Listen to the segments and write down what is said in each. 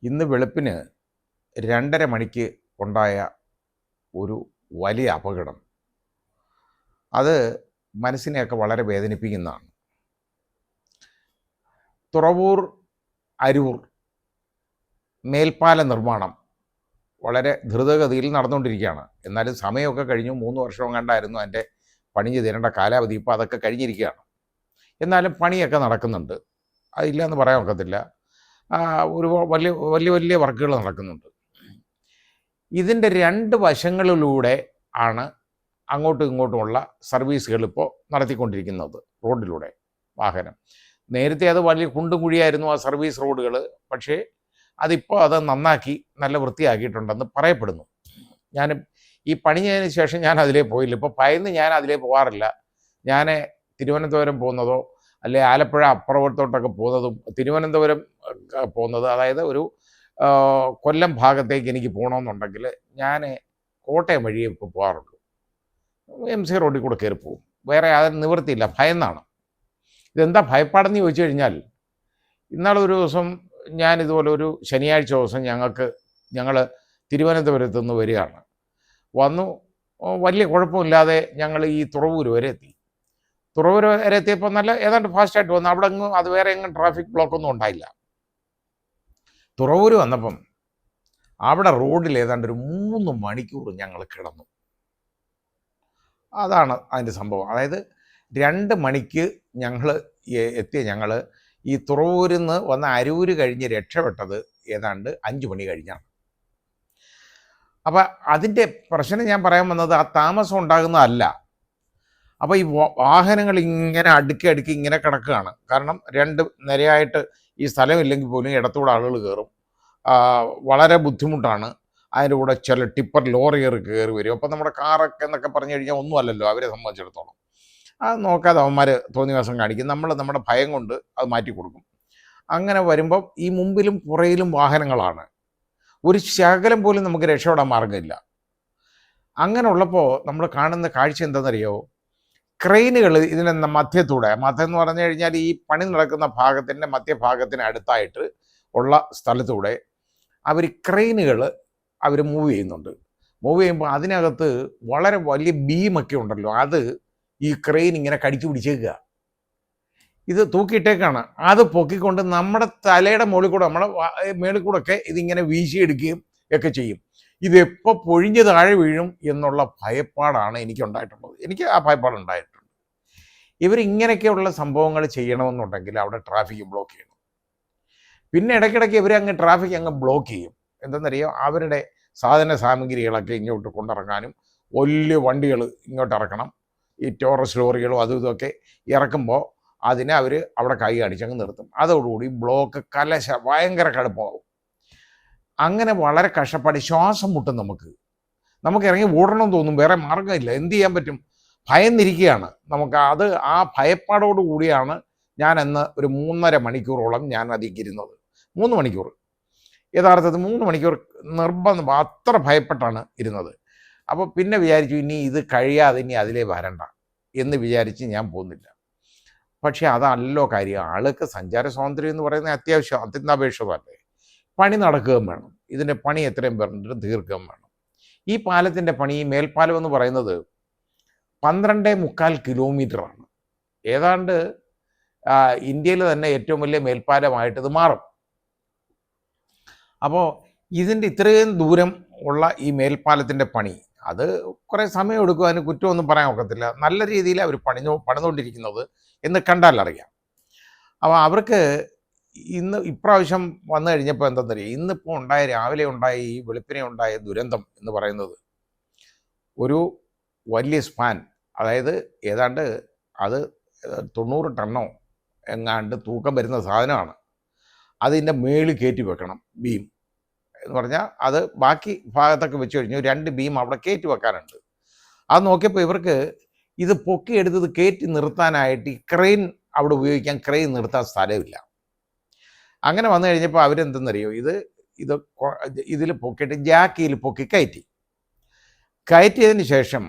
ഇന്ന് വെളുപ്പിന് 2:30 മണിക്ക് ഉണ്ടായ ഒരു വലിയ അപകടം, അത് മനസ്സിനെയൊക്കെ വളരെ വേദനിപ്പിക്കുന്നതാണ്. തുറവൂർ അരൂർ മേൽപ്പാല നിർമ്മാണം വളരെ ദ്രുതഗതിയിൽ നടന്നുകൊണ്ടിരിക്കുകയാണ്. എന്നാലും സമയമൊക്കെ കഴിഞ്ഞു. 3 വർഷം കണ്ടായിരുന്നു അതിൻ്റെ പണി തീരേണ്ട കാലാവധി. ഇപ്പോൾ അതൊക്കെ കഴിഞ്ഞിരിക്കുകയാണ്. എന്നാലും പണിയൊക്കെ നടക്കുന്നുണ്ട്, അതില്ല എന്ന് പറയാൻ ഒക്കത്തില്ല. ഒരു വലിയ വലിയ വലിയ വർക്കുകൾ നടക്കുന്നുണ്ട്. ഇതിൻ്റെ 2 വശങ്ങളിലൂടെ ആണ് അങ്ങോട്ടും ഇങ്ങോട്ടുമുള്ള സർവീസുകൾ ഇപ്പോൾ നടത്തിക്കൊണ്ടിരിക്കുന്നത്. റോഡിലൂടെ വാഹനം, നേരത്തെ അത് വലിയ കുണ്ടും കുഴിയായിരുന്നു ആ സർവീസ് റോഡുകൾ. പക്ഷേ അതിപ്പോൾ അത് നന്നാക്കി നല്ല വൃത്തിയാക്കിയിട്ടുണ്ടെന്ന് പറയപ്പെടുന്നു. ഞാൻ ഈ പണിഞ്ഞതിന് ശേഷം ഞാൻ അതിലേ പോയില്ല. ഇപ്പോൾ ഭയന്ന് ഞാൻ അതിലേ പോകാറില്ല. ഞാൻ തിരുവനന്തപുരം പോകുന്നതോ അല്ലെ ആലപ്പുഴ അപ്പുറത്തോട്ടൊക്കെ പോകുന്നതും, തിരുവനന്തപുരം പോകുന്നത്, അതായത് ഒരു കൊല്ലം ഭാഗത്തേക്ക് എനിക്ക് പോകണമെന്നുണ്ടെങ്കിൽ ഞാൻ കോട്ടയം വഴിയേ ഇപ്പോൾ പോകാറുള്ളൂ. MC റോഡിൽ കൂടെ കയറി പോകും. വേറെ അതിന് നിവൃത്തിയില്ല, ഭയന്നാണ്. ഇതെന്താ ഭയപ്പാടെന്ന് ചോദിച്ചു കഴിഞ്ഞാൽ, ഇന്നാളൊരു ദിവസം ഞാൻ ഇതുപോലെ ഒരു ശനിയാഴ്ച ദിവസം ഞങ്ങൾ തിരുവനന്തപുരത്ത് നിന്ന് വരികയാണ്. വന്നു, വലിയ കുഴപ്പമില്ലാതെ ഞങ്ങൾ ഈ തുറവൂർ വരെ എത്തി. തുറവൂർ വരെ എത്തിയപ്പോൾ നല്ല ഏതാണ്ട് ഫാസ്റ്റായിട്ട് വന്നു. അവിടെ എങ്ങും അത് വേറെ എങ്ങും ട്രാഫിക് ബ്ലോക്കൊന്നും ഉണ്ടായില്ല. തുറവൂർ വന്നപ്പം അവിടെ റോഡിൽ ഏതാണ്ട് ഒരു 3 മണിക്കൂർ ഞങ്ങൾ കിടന്നു. അതാണ് അതിൻ്റെ സംഭവം. അതായത് 2 മണിക്ക് ഞങ്ങൾ ഈ തുറവൂരിൽ നിന്ന് വന്ന അരൂര് കഴിഞ്ഞ് രക്ഷപ്പെട്ടത് ഏതാണ്ട് 5 മണി കഴിഞ്ഞാണ്. അപ്പം അതിൻ്റെ പ്രശ്നം ഞാൻ പറയാൻ വന്നത് ആ താമസം ഉണ്ടാകുന്നതല്ല. അപ്പോൾ ഈ വാഹനങ്ങൾ ഇങ്ങനെ അടുക്കി ഇങ്ങനെ കിടക്കുകയാണ്. കാരണം 2 നിരയായിട്ട് ഈ സ്ഥലമില്ലെങ്കിൽ പോലും ഇടത്തൂടെ ആളുകൾ കയറും. വളരെ ബുദ്ധിമുട്ടാണ്. അതിൻ്റെ കൂടെ ചില ടിപ്പർ ലോറികൾ കയറി വരും. അപ്പോൾ നമ്മുടെ കാറൊക്കെ എന്നൊക്കെ പറഞ്ഞു കഴിഞ്ഞാൽ ഒന്നുമല്ലല്ലോ അവരെ സംബന്ധിച്ചിടത്തോളം. അത് നോക്കാതെ അവന്മാർ തോന്നിവാസം കാണിക്കും. നമ്മുടെ ഭയം കൊണ്ട് അത് മാറ്റി കൊടുക്കും. അങ്ങനെ വരുമ്പം ഈ മുമ്പിലും പുറയിലും വാഹനങ്ങളാണ്. ഒരു ശകലം പോലും നമുക്ക് രക്ഷപ്പെടാൻ മാർഗ്ഗമില്ല. അങ്ങനെ ഉള്ളപ്പോൾ നമ്മൾ കാണുന്ന കാഴ്ച എന്താണെന്നറിയോ? ക്രെയിനുകൾ ഇതിൻ്റെ മധ്യം എന്ന് പറഞ്ഞു കഴിഞ്ഞാൽ ഈ പണി നടക്കുന്ന ഭാഗത്തിൻ്റെ മധ്യഭാഗത്തിന് അടുത്തായിട്ട് ഉള്ള സ്ഥലത്തൂടെ ക്രെയിനുകൾ മൂവ് ചെയ്യുന്നുണ്ട്. മൂവ് ചെയ്യുമ്പോൾ അതിനകത്ത് വളരെ വലിയ ബീമൊക്കെ ഉണ്ടല്ലോ, അത് ഈ ക്രെയിൻ ഇങ്ങനെ കടിച്ചു പിടിച്ചേക്കുക. ഇത് തൂക്കിയിട്ടേക്കാണ്. അത് പൊക്കിക്കൊണ്ട് നമ്മുടെ തലയുടെ മുകളിൽ കൂടെ, നമ്മുടെ മേളിൽ കൂടെ ഒക്കെ ഇതിങ്ങനെ വീശിയെടുക്കുകയും ഒക്കെ ചെയ്യും. ഇതെപ്പോൾ പൊഴിഞ്ഞ് താഴെ വീഴും എന്നുള്ള ഭയപ്പാടാണ് എനിക്കുണ്ടായിട്ടുള്ളത്. എനിക്ക് ആ ഭയപ്പാടുണ്ടായിട്ടുണ്ട്. ഇവരിങ്ങനെയൊക്കെയുള്ള സംഭവങ്ങൾ ചെയ്യണമെന്നുണ്ടെങ്കിൽ അവിടെ ട്രാഫിക് ബ്ലോക്ക് ചെയ്യണം. പിന്നെ ഇടയ്ക്കിടയ്ക്ക് ട്രാഫിക് ബ്ലോക്ക് ചെയ്യും. എന്തെന്നറിയോ? അവരുടെ സാധന സാമഗ്രികളൊക്കെ ഇങ്ങോട്ട് കൊണ്ടിറങ്ങാനും വലിയ വണ്ടികൾ ഇങ്ങോട്ട് ഇറക്കണം. ഈ ടോറസ് ലോറികളും അതും ഇതൊക്കെ ഇറക്കുമ്പോൾ അതിനെ അവർ അവിടെ കൈ കാണിച്ചങ്ങ് നിർത്തും. അതോടുകൂടി ബ്ലോക്ക് ഭയങ്കര കടുപ്പമാവും. അങ്ങനെ വളരെ കഷ്ടപ്പാട്, ശ്വാസം മുട്ടും. നമുക്ക് ഇറങ്ങി ഓടണമെന്ന് തോന്നും, വേറെ മാർഗ്ഗമില്ല. എന്ത് ചെയ്യാൻ പറ്റും? ഭയന്നിരിക്കുകയാണ് നമുക്ക്. ആ ഭയപ്പാടോട് കൂടിയാണ് ഞാൻ അന്ന് ഒരു 3.5 മണിക്കൂറോളം ഞാൻ അതിക്കിരുന്നത്. 3 മണിക്കൂർ, യഥാർത്ഥത്തിൽ 3 മണിക്കൂർ നിർബന്ധം, അത്ര ഭയപ്പെട്ടാണ് ഇരുന്നത്. അപ്പോൾ പിന്നെ വിചാരിച്ചു ഇനി ഇത് കഴിയാതെ ഇനി അതിലേ വരണ്ട എന്ന് വിചാരിച്ച് ഞാൻ പോകുന്നില്ല. പക്ഷേ അതല്ലോ കാര്യം. ആൾക്ക് സഞ്ചാര സ്വാതന്ത്ര്യം എന്ന് പറയുന്നത് അത്യന്താപേക്ഷിതമല്ലേ? പണി നടക്കുകയും വേണം. ഇതിൻ്റെ പണി എത്രയും പറഞ്ഞിട്ട് തീർക്കുകയും വേണം. ഈ പാലത്തിൻ്റെ പണി, ഈ മേൽപ്പാലം എന്ന് പറയുന്നത് 12.25 കിലോമീറ്ററാണ്. ഏതാണ്ട് ഇന്ത്യയിൽ തന്നെ ഏറ്റവും വലിയ മേൽപ്പാലമായിട്ട് ഇത് മാറും. അപ്പോൾ ഇതിൻ്റെ ഇത്രയും ദൂരം ഉള്ള ഈ മേൽപ്പാലത്തിൻ്റെ പണി, അത് കുറേ സമയം എടുക്കും. അതിന് കുറ്റമൊന്നും പറയാൻ ഒക്കത്തില്ല. നല്ല രീതിയിൽ അവർ പണിതുകൊണ്ടിരിക്കുന്നത് എന്ന് കണ്ടാൽ അറിയാം. അപ്പോൾ അവർക്ക് ഇപ്രാവശ്യം വന്നു കഴിഞ്ഞപ്പോൾ എന്താണെന്നറിയാം, ഇന്നിപ്പോൾ രാവിലെ ഉണ്ടായ ഈ വെളുപ്പിനെ ഉണ്ടായ ദുരന്തം എന്ന് പറയുന്നത് ഒരു വലിയ സ്പാൻ, അതായത് ഏതാണ്ട് അത് 90 ടണ്ണോ എങ്ങാണ്ട് തൂക്കം വരുന്ന സാധനമാണ്. അതിൻ്റെ മേളിൽ കയറ്റി വെക്കണം ബീം എന്ന് പറഞ്ഞാൽ. അത് ബാക്കി ഭാഗത്തൊക്കെ വെച്ച് കഴിഞ്ഞു 2 ബീം അവിടെ കയറ്റി വെക്കാനുണ്ട്. അത് നോക്കിയപ്പോൾ ഇവർക്ക് ഇത് പൊക്കിയെടുത്തത് കയറ്റി നിർത്താനായിട്ട് ഈ ക്രെയിൻ അവിടെ ഉപയോഗിക്കാൻ ക്രെയിൻ നിർത്താൻ സ്ഥലമില്ല. അങ്ങനെ വന്നു കഴിഞ്ഞപ്പോൾ അവരെന്തെന്നറിയോ, ഇതിൽ പൊക്കിയിട്ട് ജാക്കിയിൽ പൊക്കി കയറ്റിയതിന് ശേഷം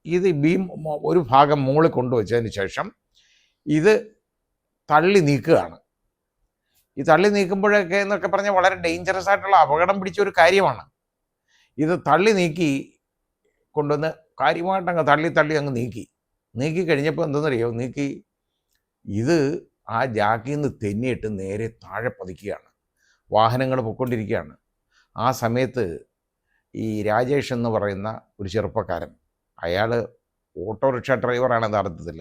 ഇത് ബീം ഒരു ഭാഗം മുകളിൽ കൊണ്ടുവച്ചതിന് ശേഷം ഇത് തള്ളി നീക്കുകയാണ്. ഈ തള്ളി നീക്കുമ്പോഴൊക്കെ എന്നൊക്കെ പറഞ്ഞാൽ വളരെ ഡേഞ്ചറസ് ആയിട്ടുള്ള അപകടം പിടിച്ച ഒരു കാര്യമാണ്. ഇത് തള്ളി നീക്കി കൊണ്ടുവന്ന് കാര്യമായിട്ടങ്ങ് തള്ളി അങ്ങ് നീക്കി കഴിഞ്ഞപ്പോൾ എന്തെന്നറിയോ, ഇത് ആ ജാക്കിൽ നിന്ന് തെന്നിയിട്ട് നേരെ താഴെ പതിക്കുകയാണ്. വാഹനങ്ങൾ പൊയ്ക്കൊണ്ടിരിക്കുകയാണ്. ആ സമയത്ത് ഈ രാജേഷ് എന്ന് പറയുന്ന ഒരു ചെറുപ്പക്കാരൻ, അയാൾ ഓട്ടോറിക്ഷ ഡ്രൈവറാണ് യഥാർത്ഥത്തിൽ,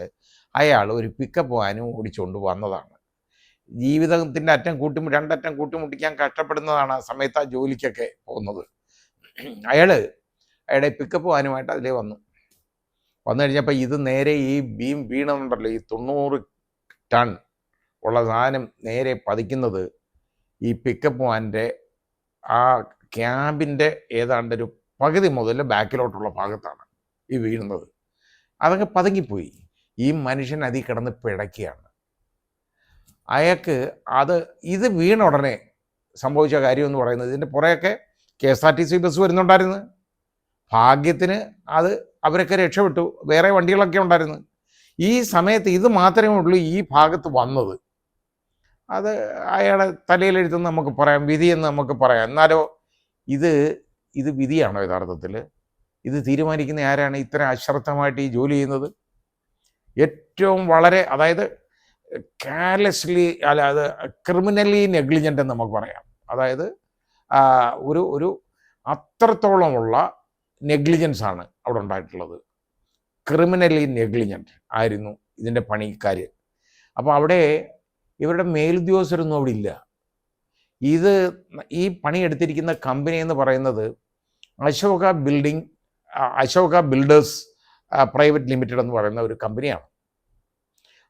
അയാൾ ഒരു പിക്കപ്പ് വാനും ഓടിച്ചുകൊണ്ട് വന്നതാണ്. ജീവിതത്തിൻ്റെ രണ്ടറ്റം കൂട്ടിമുട്ടിക്കാൻ കഷ്ടപ്പെടുന്നതാണ് ആ സമയത്ത് ആ ജോലിക്കൊക്കെ പോകുന്നത്. അയാളുടെ പിക്കപ്പ് വാനുമായിട്ട് അതിലേ വന്നു കഴിഞ്ഞപ്പോൾ ഇത് നേരെ ഈ ബീം വീണെന്നുണ്ടല്ലോ, ഈ 90 ടൺ ഉള്ള സാധനം നേരെ പതിക്കുന്നത് ഈ പിക്കപ്പ് വാൻ്റെ ആ ക്യാബിൻ്റെ ഏതാണ്ട് ഒരു പകുതി മുതൽ ബാക്കിലോട്ടുള്ള ഭാഗത്താണ് ഈ വീഴുന്നത്. അതൊക്കെ പതുങ്ങിപ്പോയി. ഈ മനുഷ്യൻ അതിൽ കിടന്ന് പിടയ്ക്കുകയാണ്. അയാൾക്ക് ഇത് വീണ ഉടനെ സംഭവിച്ച കാര്യം എന്ന് പറയുന്നത്, ഇതിൻ്റെ പുറയൊക്കെ KSRTC ബസ് വരുന്നുണ്ടായിരുന്നു. ഭാഗ്യത്തിന് അവരൊക്കെ രക്ഷപ്പെട്ടു. വേറെ വണ്ടികളൊക്കെ ഉണ്ടായിരുന്നു. ഈ സമയത്ത് ഇത് മാത്രമേ ഉള്ളൂ ഈ ഭാഗത്ത് വന്നത്. അത് അയാളെ തലയിലെഴുത്തെന്ന് നമുക്ക് പറയാം, വിധിയെന്ന് നമുക്ക് പറയാം. എന്നാലോ ഇത് വിധിയാണോ യഥാർത്ഥത്തിൽ? ഇത് തീരുമാനിക്കുന്ന ആരാണ് ഇത്ര അശ്രദ്ധമായിട്ട് ഈ ജോലി ചെയ്യുന്നത്? ഏറ്റവും വളരെ, അതായത് കെയർലെസ്ലി, അത് ക്രിമിനലി നെഗ്ലിജൻ്റ് എന്ന് നമുക്ക് പറയാം. അതായത് ഒരു അത്രത്തോളമുള്ള നെഗ്ലിജൻസ് ആണ് അവിടെ ഉണ്ടായിട്ടുള്ളത്. ക്രിമിനലി നെഗ്ലിജൻ്റ് ആയിരുന്നു ഇതിൻ്റെ പണിക്കാർ. അപ്പോൾ അവിടെ ഇവരുടെ മേലുദ്യോഗസ്ഥരൊന്നും അവിടെ ഇല്ല. ഈ പണിയെടുത്തിരിക്കുന്ന കമ്പനി എന്ന് പറയുന്നത് അശോക ബിൽഡേഴ്സ് പ്രൈവറ്റ് ലിമിറ്റഡ് എന്ന് പറയുന്ന ഒരു കമ്പനിയാണ്.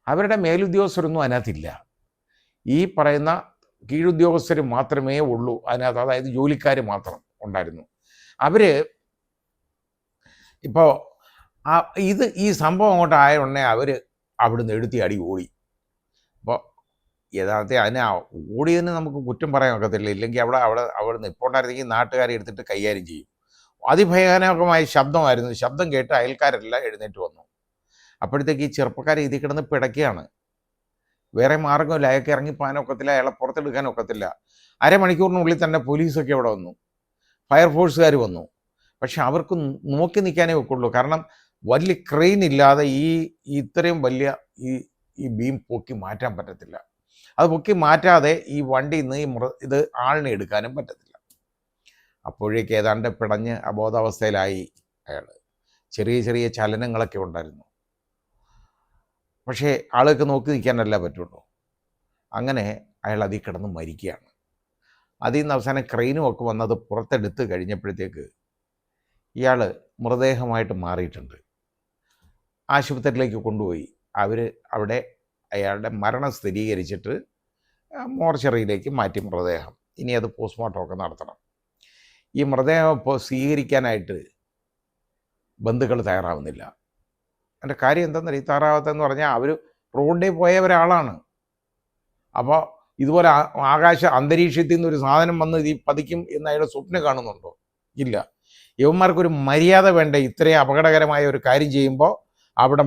അവരുടെ മേലുദ്യോഗസ്ഥരൊന്നും അതിനകത്തില്ല. ഈ പറയുന്ന കീഴുദ്യോഗസ്ഥർ മാത്രമേ ഉള്ളൂ അതിനകത്ത്. അതായത് ജോലിക്കാർ മാത്രം ഉണ്ടായിരുന്നു. ഇപ്പോൾ ഈ സംഭവം അങ്ങോട്ട് ആയ ഉടനെ അവിടുന്ന് എടുത്തി അടി ഓടി. അപ്പോൾ യഥാർത്ഥത്തിൽ ഓടിയതിന് നമുക്ക് കുറ്റം പറയാൻ ഒക്കത്തില്ല. ഇല്ലെങ്കിൽ അവിടുന്ന് ഇപ്പോൾ ഉണ്ടായിരുന്നെങ്കിൽ നാട്ടുകാരെ എടുത്തിട്ട് കൈകാര്യം ചെയ്യും. അതിഭയാനകമായ ശബ്ദമായിരുന്നു. ശബ്ദം കേട്ട് അയൽക്കാരെല്ലാം എഴുന്നേറ്റ് വന്നു. അപ്പോഴത്തേക്ക് ഈ ചെറുപ്പക്കാരെ ഇതിൽ കിടന്ന് പിടയ്ക്കുകയാണ്. വേറെ മാർഗ്ഗമില്ല. അയാൾക്ക് ഇറങ്ങിപ്പോകാനൊക്കത്തില്ല, അയാളെ പുറത്തെടുക്കാനൊക്കത്തില്ല. അരമണിക്കൂറിനുള്ളിൽ തന്നെ പോലീസൊക്കെ അവിടെ വന്നു, ഫയർഫോഴ്സുകാർ വന്നു. പക്ഷെ അവർക്ക് നോക്കി നിൽക്കാനേ ഒക്കുള്ളൂ. കാരണം വലിയ ക്രെയിൻ ഇല്ലാതെ ഇത്രയും വലിയ ഈ ബീം പൊക്കി മാറ്റാൻ പറ്റത്തില്ല. അത് പൊക്കി മാറ്റാതെ ഈ വണ്ടിയിൽ നിന്ന് ഇത് ആളിനെ എടുക്കാനും പറ്റത്തില്ല. അപ്പോഴേക്ക് ഏതാണ്ട് പിടഞ്ഞ് അബോധാവസ്ഥയിലായി അയാൾ. ചെറിയ ചെറിയ ചലനങ്ങളൊക്കെ ഉണ്ടായിരുന്നു. പക്ഷേ ആൾക്ക് നോക്കി നിൽക്കാനല്ല പറ്റുള്ളൂ. അങ്ങനെ അയാൾ അതിൽ കിടന്ന് മരിക്കുകയാണ്. അതിൽ നിന്ന് അവസാനം ക്രെയിനും ഒക്കെ വന്നത് പുറത്തെടുത്ത് കഴിഞ്ഞപ്പോഴത്തേക്ക് ഇയാൾ മൃതദേഹമായിട്ട് മാറിയിട്ടുണ്ട്. ആശുപത്രിയിലേക്ക് കൊണ്ടുപോയി. അവിടെ അയാളുടെ മരണം സ്ഥിരീകരിച്ചിട്ട് മോർച്ചറിയിലേക്ക് മാറ്റി മൃതദേഹം. ഇനി അത് പോസ്റ്റ്മോർട്ടമൊക്കെ നടത്തണം. ഈ മൃതദേഹം ഇപ്പോൾ സ്വീകരിക്കാനായിട്ട് ബന്ധുക്കൾ തയ്യാറാവുന്നില്ല. അതിൻ്റെ കാര്യം എന്താണെന്നറിയാം. തയ്യാറാവാത്തതെന്ന് പറഞ്ഞാൽ അവർ റോഡിൽ പോയ ഒരാളാണ്. അപ്പോൾ ഇതുപോലെ അന്തരീക്ഷത്തിൽ നിന്നൊരു സാധനം വന്ന് ഈ പതിക്കും എന്ന് അയാൾ സ്വപ്നം കാണുന്നുണ്ടോ? ഇല്ല. യവന്മാർക്കൊരു മര്യാദ വേണ്ട. ഇത്രയും അപകടകരമായ ഒരു കാര്യം ചെയ്യുമ്പോൾ അവിടെ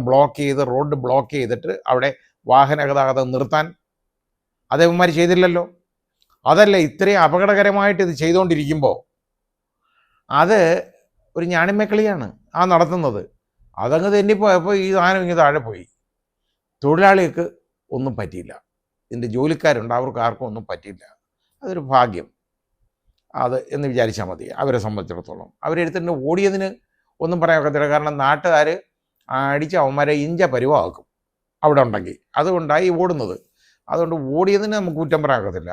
റോഡ് ബ്ലോക്ക് ചെയ്തിട്ട് അവിടെ വാഹന ഗതാഗതം നിർത്താൻ അത് യവന്മാർ ചെയ്തില്ലല്ലോ. അതല്ല, ഇത്രയും അപകടകരമായിട്ട് ഇത് ചെയ്തുകൊണ്ടിരിക്കുമ്പോൾ അത് ഒരു ഞാണിമക്കളിയാണ് നടത്തുന്നത്. അതങ്ങ് തെന്നിപ്പോയപ്പോൾ ഈ സാധനം ഇങ്ങനെ താഴെ പോയി. തൊഴിലാളികൾക്ക് ഒന്നും പറ്റിയില്ല. ഇതിൻ്റെ ജോലിക്കാരുണ്ട്, അവർക്ക് ആർക്കും ഒന്നും പറ്റിയില്ല. അതൊരു ഭാഗ്യം എന്ന് വിചാരിച്ചാൽ മതി. അവരെ സംബന്ധിച്ചിടത്തോളം അവരെടുത്തിട്ട് ഓടിയതിന് ഒന്നും പറയാൻ ഒക്കത്തില്ല. കാരണം നാട്ടുകാർ അടിച്ച് അവന്മാരെ ഇഞ്ച പരുവാക്കും അവിടെ ഉണ്ടെങ്കിൽ. അതുകൊണ്ടായി ഓടുന്നത്. അതുകൊണ്ട് ഓടിയതിന് നമുക്ക് കുറ്റം പറയാൻ ഒക്കത്തില്ല.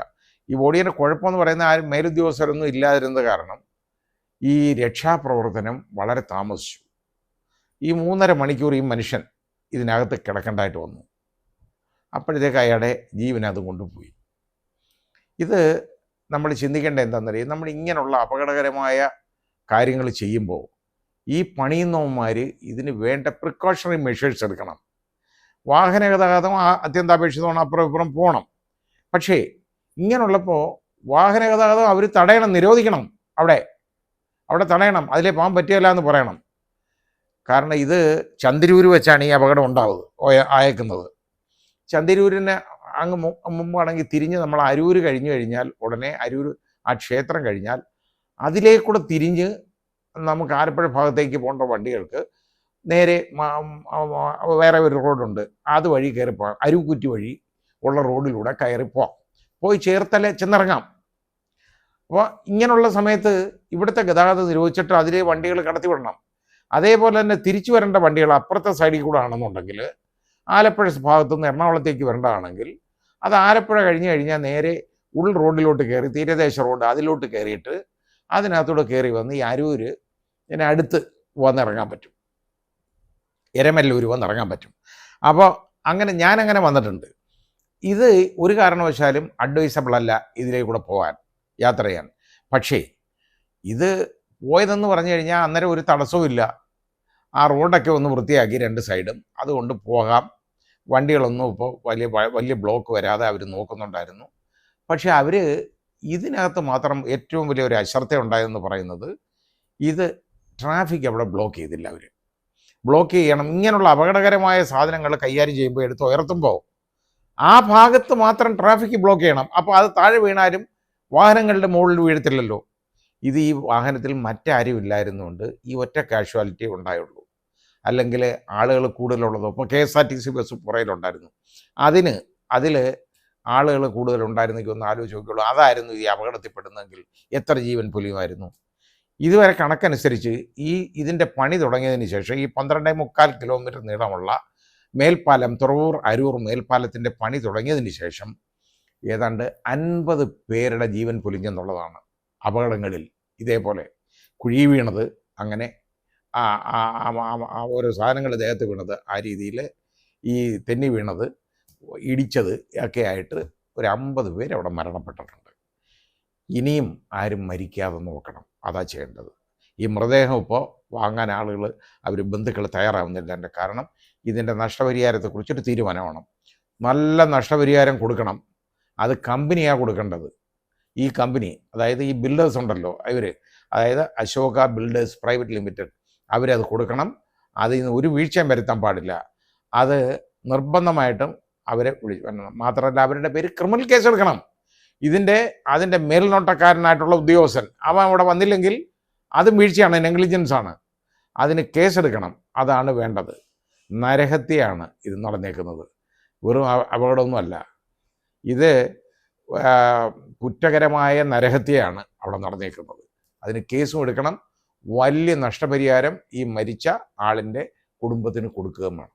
ഈ ഓടിയതിൻ്റെ കുഴപ്പമെന്ന് പറയുന്ന ആരും മേലുദ്യോഗസ്ഥരൊന്നും ഇല്ലാതിരുന്നത് കാരണം ഈ രക്ഷാപ്രവർത്തനം വളരെ താമസിച്ചു. ഈ 3.5 മണിക്കൂർ ഈ മനുഷ്യൻ ഇതിനകത്ത് കിടക്കേണ്ടതായിട്ട് വന്നു. അപ്പോഴത്തേക്ക് അയാളുടെ ജീവനത് കൊണ്ടുപോയി. ഇത് നമ്മൾ ചിന്തിക്കേണ്ട എന്താണെന്നറിയാം. നമ്മൾ ഇങ്ങനെയുള്ള അപകടകരമായ കാര്യങ്ങൾ ചെയ്യുമ്പോൾ ഈ പണിയുന്നവന്മാർ ഇതിന് വേണ്ട പ്രിക്കോഷണറി മെഷേഴ്സ് എടുക്കണം. വാഹന ഗതാഗതം അത്യന്താപേക്ഷിതമാണ്, അപ്പുറം ഇപ്പുറം പോകണം. പക്ഷേ ഇങ്ങനെയുള്ളപ്പോൾ വാഹന ഗതാഗതം അവർ തടയണം, നിരോധിക്കണം. അവിടെ തടയണം. അതിലേ പോകാൻ പറ്റില്ല എന്ന് പറയണം. കാരണം ഇത് ചന്തിരൂർ വെച്ചാണ് ഈ അപകടം അയക്കുന്നത്. ചന്തിരൂരിന് അങ്ങ് മുമ്പാണെങ്കിൽ തിരിഞ്ഞ് നമ്മൾ അരൂർ കഴിഞ്ഞു കഴിഞ്ഞാൽ ഉടനെ അരൂർ ആ ക്ഷേത്രം കഴിഞ്ഞാൽ അതിലേക്കൂടെ തിരിഞ്ഞ് നമുക്ക് ആലപ്പുഴ ഭാഗത്തേക്ക് പോകേണ്ട വണ്ടികൾക്ക് നേരെ വേറെ ഒരു റോഡുണ്ട്, അതുവഴി കയറിപ്പോകാം. അരുക്കുറ്റി വഴി ഉള്ള റോഡിലൂടെ കയറിപ്പോവാം, പോയി ചേർത്തല ചെന്നിറങ്ങാം. അപ്പോൾ ഇങ്ങനെയുള്ള സമയത്ത് ഇവിടുത്തെ ഗതാഗതം നിരോധിച്ചിട്ട് അതിലെ വണ്ടികൾ കടത്തി വിടണം. അതേപോലെ തന്നെ തിരിച്ചു വരേണ്ട വണ്ടികൾ അപ്പുറത്തെ സൈഡിൽ കൂടെ ആണെന്നുണ്ടെങ്കിൽ ആലപ്പുഴ ഭാഗത്തുനിന്ന് എറണാകുളത്തേക്ക് വരേണ്ടതാണെങ്കിൽ അത് ആലപ്പുഴ കഴിഞ്ഞ് കഴിഞ്ഞാൽ നേരെ ഉൾ റോഡിലോട്ട് കയറി തീരദേശ റോഡ് അതിലോട്ട് കയറിയിട്ട് അതിനകത്തൂടെ കയറി വന്ന് ഈ അരൂര് അടുത്ത് വന്നിറങ്ങാൻ പറ്റും, എരമല്ലൂർ വന്നിറങ്ങാൻ പറ്റും. അപ്പോൾ ഞാനങ്ങനെ വന്നിട്ടുണ്ട്. ഇത് ഒരു കാരണവശാലും അഡ്വൈസബിൾ അല്ല ഇതിലേക്കൂടെ പോകാൻ, യാത്ര ചെയ്യാൻ. പക്ഷേ ഇത് പോയതെന്ന് പറഞ്ഞു കഴിഞ്ഞാൽ അന്നേരം ഒരു തടസ്സവും ഇല്ല, ആ റോഡൊക്കെ ഒന്ന് വൃത്തിയാക്കി രണ്ട് സൈഡും, അതുകൊണ്ട് പോകാം. വണ്ടികളൊന്നും ഇപ്പോൾ വലിയ ബ്ലോക്ക് വരാതെ അവർ നോക്കുന്നുണ്ടായിരുന്നു. പക്ഷേ അവർ ഇതിനകത്ത് മാത്രം ഏറ്റവും വലിയൊരു അശ്രദ്ധ ഉണ്ടായതെന്ന് പറയുന്നത് ഇത് ട്രാഫിക് അവിടെ ബ്ലോക്ക് ചെയ്തില്ല. അവർ ബ്ലോക്ക് ചെയ്യണം. ഇങ്ങനെയുള്ള അപകടകരമായ സാധനങ്ങൾ കൈകാര്യം ചെയ്യുമ്പോൾ എടുത്ത് ഉയർത്തുമ്പോൾ ആ ഭാഗത്ത് മാത്രം ട്രാഫിക് ബ്ലോക്ക് ചെയ്യണം. അപ്പോൾ അത് താഴെ വീണാലും വാഹനങ്ങളുടെ മുകളിൽ വീഴത്തില്ലല്ലോ. ഇത് ഈ വാഹനത്തിൽ മറ്റാരും ഇല്ലായിരുന്നുകൊണ്ട് ഈ ഒറ്റ കാഷ്വാലിറ്റി ഉണ്ടായുള്ളൂ. അല്ലെങ്കിൽ ആളുകൾ കൂടുതലുള്ളതോ, ഇപ്പോൾ KSRTC ബസ് പുറയിലുണ്ടായിരുന്നു, അതിൽ ആളുകൾ കൂടുതലുണ്ടായിരുന്നെങ്കിൽ ഒന്ന് ആലോചിച്ച് നോക്കിയുള്ളൂ. അതായിരുന്നു ഈ അപകടത്തിൽപ്പെടുന്നതെങ്കിൽ എത്ര ജീവൻ പൊലിയുമായിരുന്നു. ഇതുവരെ കണക്കനുസരിച്ച് ഇതിൻ്റെ പണി തുടങ്ങിയതിന് ശേഷം ഈ 12.25 കിലോമീറ്റർ നീളമുള്ള മേൽപ്പാലം, തുറവൂർ അരൂർ മേൽപ്പാലത്തിൻ്റെ പണി തുടങ്ങിയതിന് ശേഷം ഏതാണ്ട് 50 പേരുടെ ജീവൻ പൊലിഞ്ഞെന്നുള്ളതാണ് അപകടങ്ങളിൽ. ഇതേപോലെ കുഴി വീണത്, അങ്ങനെ ഓരോ സാധനങ്ങൾ ദേഹത്ത് വീണത്, ആ രീതിയിൽ ഈ തെന്നി വീണത്, ഇടിച്ചത് ഒക്കെ ആയിട്ട് ഒരു 50 പേര് അവിടെ മരണപ്പെട്ടിട്ടുണ്ട്. ഇനിയും ആരും മരിക്കാതെ നോക്കണം, അതാ ചെയ്യേണ്ടത്. ഈ മൃതദേഹം ഇപ്പോൾ വാങ്ങാൻ ആളുകൾ, ബന്ധുക്കൾ തയ്യാറാവുന്നില്ല. എൻ്റെ കാരണം ഇതിൻ്റെ നഷ്ടപരിഹാരത്തെക്കുറിച്ചൊരു തീരുമാനമാണ്. നല്ല നഷ്ടപരിഹാരം കൊടുക്കണം. അത് കമ്പനിയാണ് കൊടുക്കേണ്ടത്. ഈ കമ്പനി, അതായത് ഈ ബിൽഡേഴ്സ് ഉണ്ടല്ലോ, അതായത് അശോക ബിൽഡേഴ്സ് പ്രൈവറ്റ് ലിമിറ്റഡ്, അവരത് കൊടുക്കണം. അതിൽ നിന്ന് ഒരു വീഴ്ചയും വരുത്താൻ പാടില്ല. അത് നിർബന്ധമായിട്ടും അവരെ മാത്രമല്ല അവരുടെ പേര് ക്രിമിനൽ കേസ് എടുക്കണം. അതിൻ്റെ മേൽനോട്ടക്കാരനായിട്ടുള്ള ഉദ്യോഗസ്ഥൻ അവൻ അവിടെ വന്നില്ലെങ്കിൽ അതും വീഴ്ചയാണ്, നെഗ്ലിജൻസ് ആണ്. അതിന് കേസെടുക്കണം. അതാണ് വേണ്ടത്. നരഹത്യയാണ് ഇത് നടന്നേക്കുന്നത്, വെറും അപകടമൊന്നുമല്ല. ഇത് കുറ്റകരമായ നരഹത്യയാണ് അവിടെ നടന്നേക്കുന്നത്. അതിന് കേസും എടുക്കണം. വലിയ നഷ്ടപരിഹാരം ഈ മരിച്ച ആളിൻ്റെ കുടുംബത്തിന് കൊടുക്കുകയും വേണം.